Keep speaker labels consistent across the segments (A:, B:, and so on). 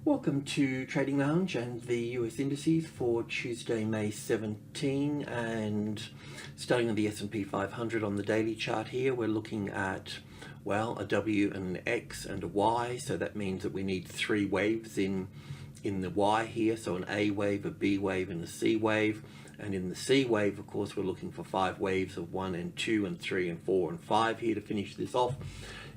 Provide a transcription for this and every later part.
A: Welcome to Trading Lounge and the US indices for Tuesday, May 17, and starting with the S&P 500 on the daily chart here, we're looking at, well, a W and an X and a Y, so that means that we need three waves in the Y here, so an A wave, a B wave and a C wave. And in the C wave, of course, we're looking for 5 waves of 1 and 2 and 3 and 4 and 5 here to finish this off.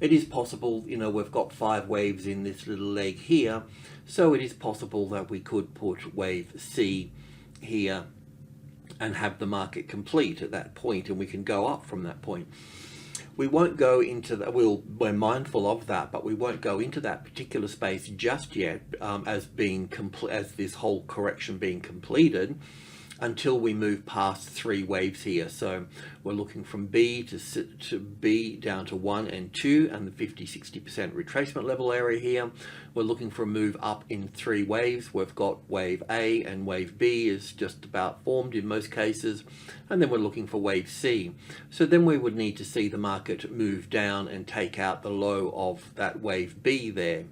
A: It is possible, we've got 5 waves in this little leg here, so it is possible that we could put wave C here and have the market complete at that point, and we can go up from that point. We won't go into that. We're mindful of that, but we won't go into that particular space just yet as this whole correction being completed, until we move past 3 waves here. So we're looking from B to B down to 1 and 2 and the 50-60% retracement level area here. We're looking for a move up in 3 waves. We've got wave A, and wave B is just about formed in most cases, and then we're looking for wave C. So then we would need to see the market move down and take out the low of that wave B there.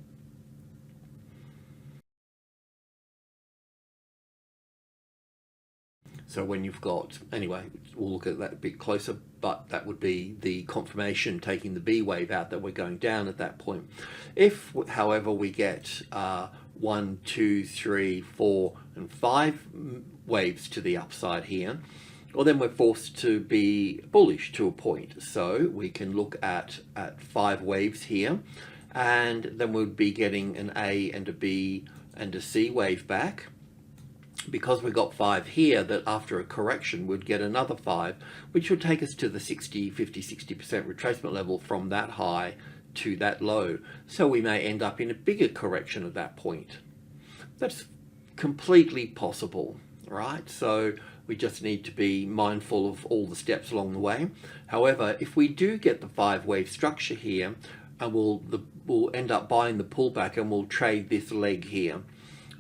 A: So when you've got, anyway, we'll look at that a bit closer, but that would be the confirmation taking the B wave out that we're going down at that point. If, however, we get 1, 2, 3, 4, and 5 waves to the upside here, well, then we're forced to be bullish to a point. So we can look at 5 waves here, and then we'll be getting an A and a B and a C wave back. Because we got 5 here, that after a correction would get another 5, which would take us to the 50-60% retracement level from that high to that low. So we may end up in a bigger correction at that point. That's completely possible, right? So we just need to be mindful of all the steps along the way. However, if we do get the 5-wave structure here, and we'll end up buying the pullback, and we'll trade this leg here.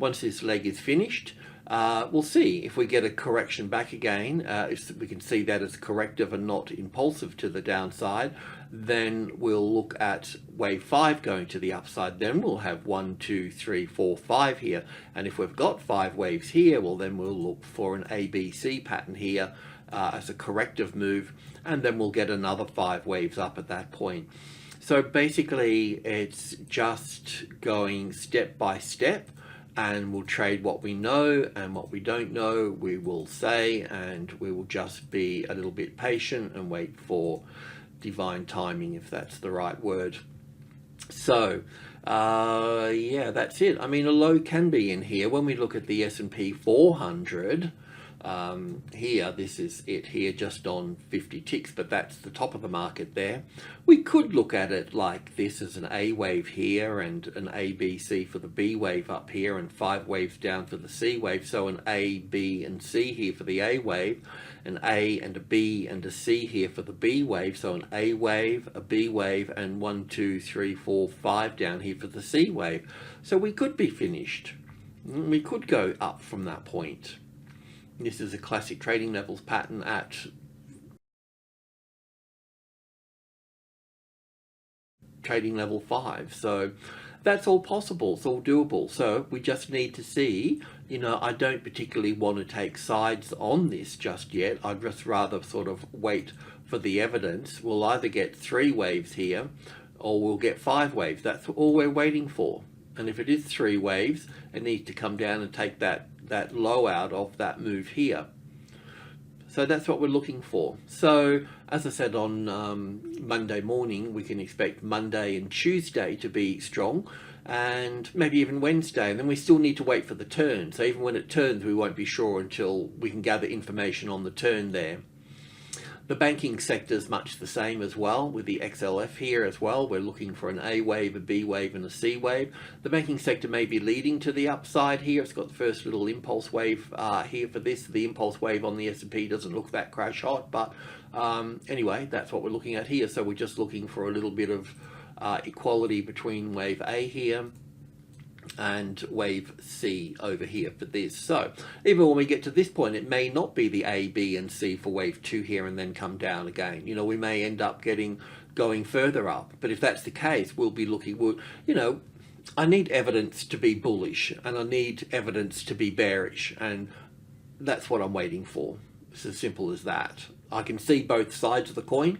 A: Once this leg is finished, we'll see if we get a correction back again. If we can see that as corrective and not impulsive to the downside, then we'll look at wave 5 going to the upside. Then we'll have 1, 2, 3, 4, 5 here. And if we've got 5 waves here, well, then we'll look for an ABC pattern here as a corrective move, and then we'll get another 5 waves up at that point. So basically, it's just going step by step, and we'll trade what we know, and what we don't know we will say, and we will just be a little bit patient and wait for divine timing, if that's the right word. So yeah, that's it. I mean, a low can be in here. When we look at the S&P 400 here, this is it here, just on 50 ticks, but that's the top of the market there. We could look at it like this as an A wave here, and an A, B, C for the B wave up here, and 5 waves down for the C wave. So an A, B, and C here for the A wave, an A and a B and a C here for the B wave. So an A wave, a B wave, and 1, 2, 3, 4, 5 down here for the C wave. So we could be finished. We could go up from that point. This is a classic trading levels pattern at trading level 5. So that's all possible. It's all doable. So we just need to see, I don't particularly want to take sides on this just yet. I'd just rather sort of wait for the evidence. We'll either get 3 waves here, or we'll get 5 waves. That's all we're waiting for. And if it is 3 waves, it needs to come down and take that low out of that move here. So that's what we're looking for. So as I said on Monday morning, we can expect Monday and Tuesday to be strong, and maybe even Wednesday, and then we still need to wait for the turn. So even when it turns, we won't be sure until we can gather information on the turn there. The banking sector is much the same as well, with the XLF here as well. We're looking for an A wave, a B wave, and a C wave. The banking sector may be leading to the upside here. It's got the first little impulse wave here for this. The impulse wave on the S&P doesn't look that crash hot, but anyway, that's what we're looking at here. So we're just looking for a little bit of equality between wave A here and wave C over here for this. So even when we get to this point, it may not be the A, B, and C for wave 2 here and then come down again. We may end up going further up. But if that's the case, we'll be looking, I need evidence to be bullish and I need evidence to be bearish, and that's what I'm waiting for. It's as simple as that. I can see both sides of the coin,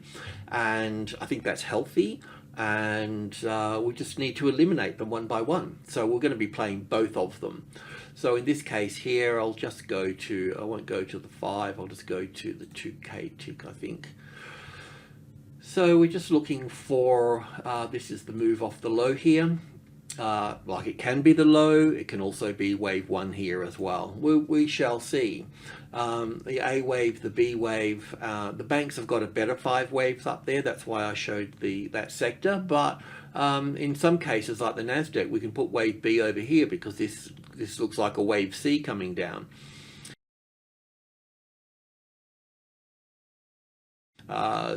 A: and I think that's healthy, and we just need to eliminate them one by one. So we're going to be playing both of them. So in this case here, I'll just go to, I won't go to the 5, I'll just go to the 2K tick, I think. So we're just looking for, this is the move off the low here. Like it can be the low, it can also be wave 1 here as well. We shall see. The A wave, the B wave, the banks have got a better 5 waves up there. That's why I showed that sector. But in some cases, like the Nasdaq, we can put wave B over here because this looks like a wave C coming down.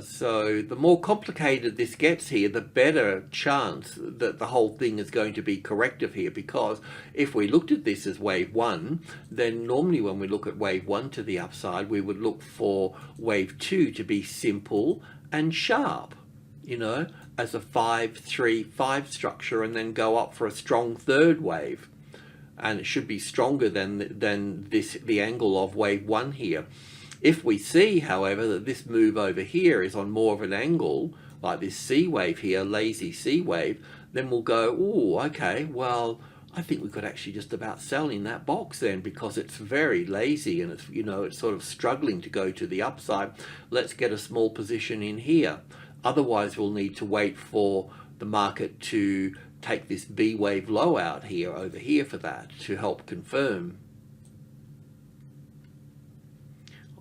A: So the more complicated this gets here, the better chance that the whole thing is going to be corrective here, because if we looked at this as wave 1, then normally when we look at wave 1 to the upside, we would look for wave 2 to be simple and sharp, you know, as a 5-3-5 structure, and then go up for a strong third wave. And it should be stronger than the angle of wave 1 here. If we see, however, that this move over here is on more of an angle, like this C wave here, lazy C wave, then we'll go, oh, okay, well, I think we could actually just about sell in that box then, because it's very lazy and it's, you know, it's sort of struggling to go to the upside. Let's get a small position in here. Otherwise, we'll need to wait for the market to take this B wave low out here, over here, for that to help confirm.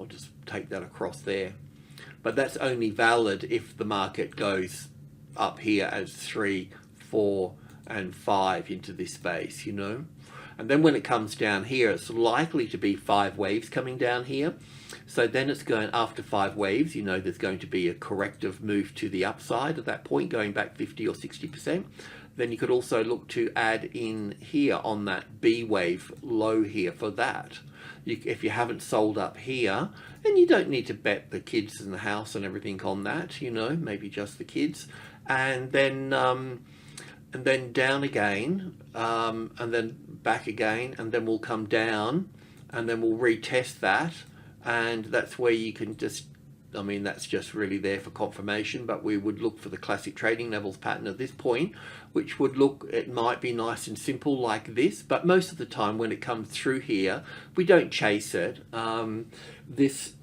A: I'll just take that across there. But that's only valid if the market goes up here as 3, 4, and 5 into this space, you know. And then when it comes down here, it's likely to be 5 waves coming down here. So then it's going, after 5 waves, you know, there's going to be a corrective move to the upside at that point, going back 50 or 60%. Then you could also look to add in here on that B wave low here for that. If you haven't sold up here, and you don't need to bet the kids in the house and everything on that, you know, maybe just the kids, and then down again, and then back again, and then we'll come down, and then we'll retest that, and that's where you can just, I mean, that's just really there for confirmation, but we would look for the classic trading levels pattern at this point, which would look, it might be nice and simple like this, but most of the time when it comes through here, we don't chase it. This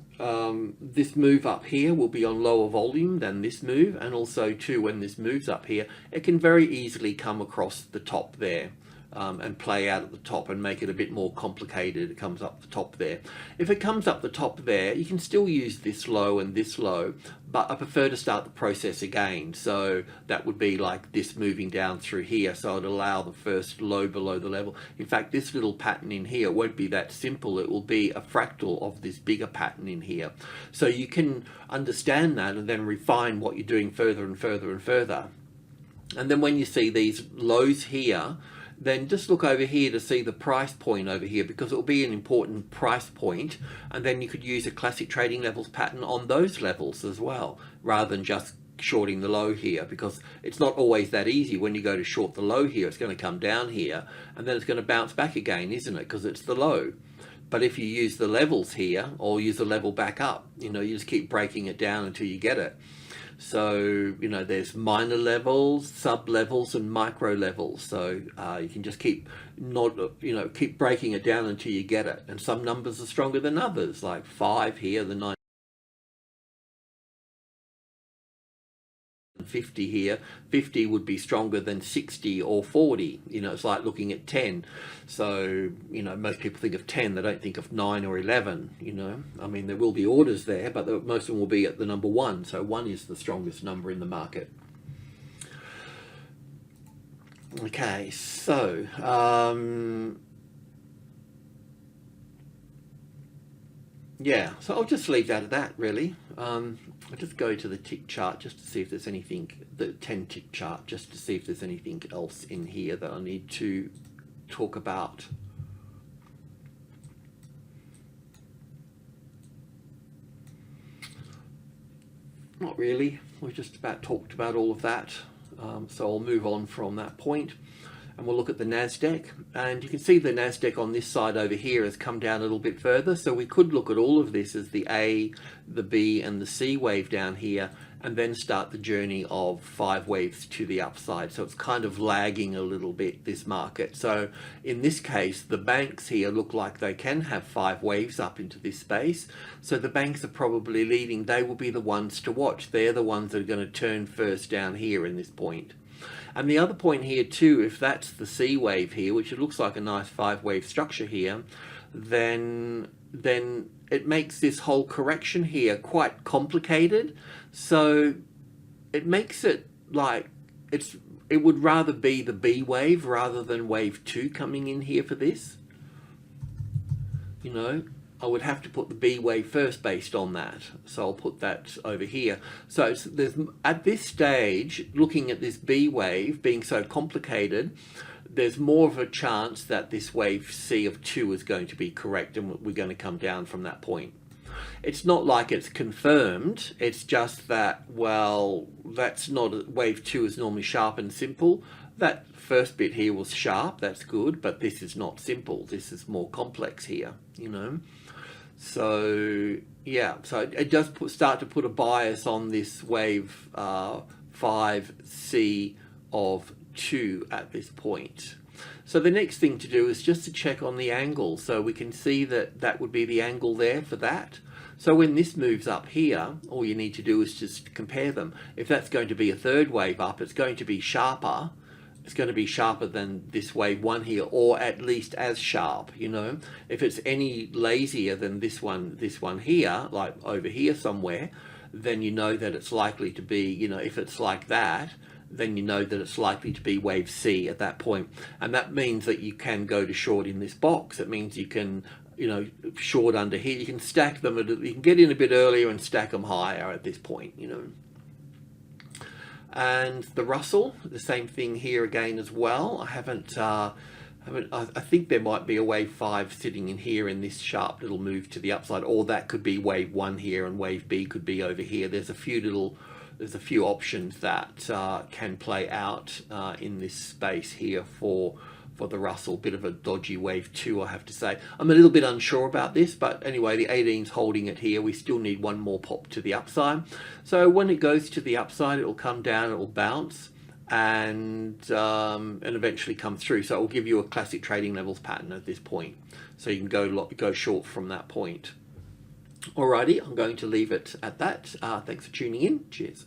A: move up here will be on lower volume than this move, and also too, when this moves up here, it can very easily come across the top there. And play out at the top and make it a bit more complicated. It comes up the top there. If it comes up the top there, you can still use this low and this low, but I prefer to start the process again. So that would be like this moving down through here. So it'd allow the first low below the level. In fact, this little pattern in here won't be that simple. It will be a fractal of this bigger pattern in here. So you can understand that and then refine what you're doing further and further and further. And then when you see these lows here, then just look over here to see the price point over here, because it will be an important price point, and then you could use a classic trading levels pattern on those levels as well, rather than just shorting the low here, because it's not always that easy. When you go to short the low here, it's going to come down here and then it's going to bounce back again, isn't it, because it's the low. But if you use the levels here, or use the level back up, you know, you just keep breaking it down until you get it. So, you know, there's minor levels, sub levels, and micro levels. So you can just keep keep breaking it down until you get it. And some numbers are stronger than others, like 5 here, the 950 here. 50 would be stronger than 60 or 40. You know, it's like looking at 10. So, you know, most people think of 10, they don't think of 9 or 11, you know. I mean, there will be orders there, but most of them will be at the number 1. So 1 is the strongest number in the market. Okay, so yeah, so I'll just leave that at that, really. I'll just go to the tick chart just to see if there's anything, the 10 tick chart, just to see if there's anything else in here that I need to talk about. Not really. We've just about talked about all of that. So I'll move on from that point. and we'll look at the Nasdaq, and you can see the Nasdaq on this side over here has come down a little bit further, so we could look at all of this as the A, the B and the C wave down here, and then start the journey of 5 waves to the upside. So it's kind of lagging a little bit, this market. So in this case, the banks here look like they can have 5 waves up into this space. So the banks are probably leading. They will be the ones to watch. They're the ones that are going to turn first down here in this point. And the other point here too, if that's the C wave here, which it looks like a nice 5 wave structure here, then it makes this whole correction here quite complicated. So it makes it like it would rather be the B wave rather than wave 2 coming in here for this. You know, I would have to put the B wave first based on that. So I'll put that over here. So there's, at this stage, looking at this B wave being so complicated, there's more of a chance that this wave C of 2 is going to be correct and we're going to come down from that point. It's not like it's confirmed, it's just that, well, that's not, wave 2 is normally sharp and simple. That first bit here was sharp, that's good, but this is not simple, this is more complex here, you know. So yeah, so it does start to put a bias on this wave 5C of 2 at this point. So the next thing to do is just to check on the angle. So we can see that that would be the angle there for that. So when this moves up here, all you need to do is just compare them. If that's going to be a third wave up, it's going to be sharper. It's going to be sharper than this wave 1 here, or at least as sharp, you know. If it's any lazier than this one here, like over here somewhere, then you know that it's likely to be, you know, if it's like that, then you know that it's likely to be wave C at that point. And that means that you can go to short in this box. It means you can, you know, short under here. You can stack them, you can get in a bit earlier and stack them higher at this point, you know. And the Russell, the same thing here again as well. I think there might be a wave 5 sitting in here in this sharp little move to the upside, or that could be wave 1 here and wave B could be over here. There's a few options that can play out in this space here for the Russell. Bit of a dodgy wave 2, I have to say. I'm a little bit unsure about this, but anyway, the 18's holding it here. We still need one more pop to the upside. So when it goes to the upside, it will come down, it will bounce, and eventually come through. So it will give you a classic trading levels pattern at this point. So you can go short from that point. Alrighty, I'm going to leave it at that. Thanks for tuning in. Cheers.